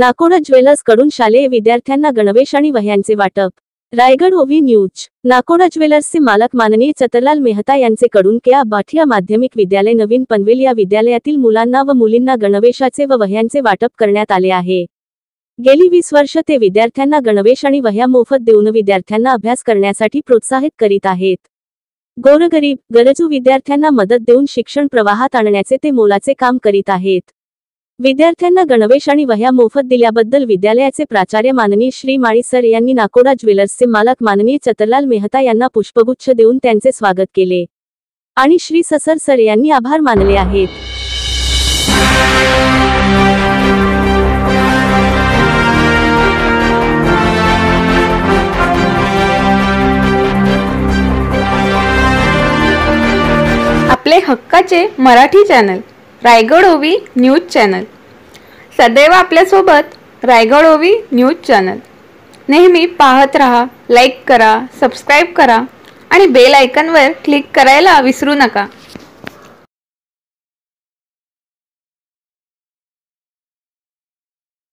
Nakoda jewellers कडून शालेय विद्यार्थ्यांना गणवेश आणि वह्यांचे वाटप। रायगड ओवी न्यूज। नाकोडा ज्वेलर्सचे मालक माननीय चतरलाल मेहता यांचे कडून के बाठिया माध्यमिक विद्यालय नवीन पनवेल या विद्यालयातील मुलांना व मुलींना गणवेशाचे व वह्यांचे वाटप करण्यात आले आहे। गेली 20 वर्ष ते विद्यार्थ्यांना गणवेश आणि वह्या मोफत देऊन विद्यार्थ्यांना अभ्यास करण्यासाठी प्रोत्साहित करीत आहेत। गोरगरीब गरजू विद्यार्थ्यांना मदत देऊन शिक्षण प्रवाहात आणण्याचे ते मोलाचे काम करीत आहेत। विद्यार्थ्यांना गणवेश आणि वह्या मोफत दिल्याबद्दल विद्यालयाचे प्राचार्य माननीय श्री माळी सर यांनी नाकोडा ज्वेलर्सचे मालक माननीय चतरलाल मेहता यांना पुष्पगुच्छ देऊन त्यांचे स्वागत केले आणि श्री ससर सर यांनी आभार मानले आहेत। आपले हक्काचे मराठी चॅनल रायगड ओवी न्यूज चॅनल सदैव आपल्या सोबत। रायगड ओवी न्यूज चॅनल नेहमी पाहत रहा, लाईक करा, सबस्क्राइब करा आणि बेल आयकॉनवर क्लिक करायला विसरू नका।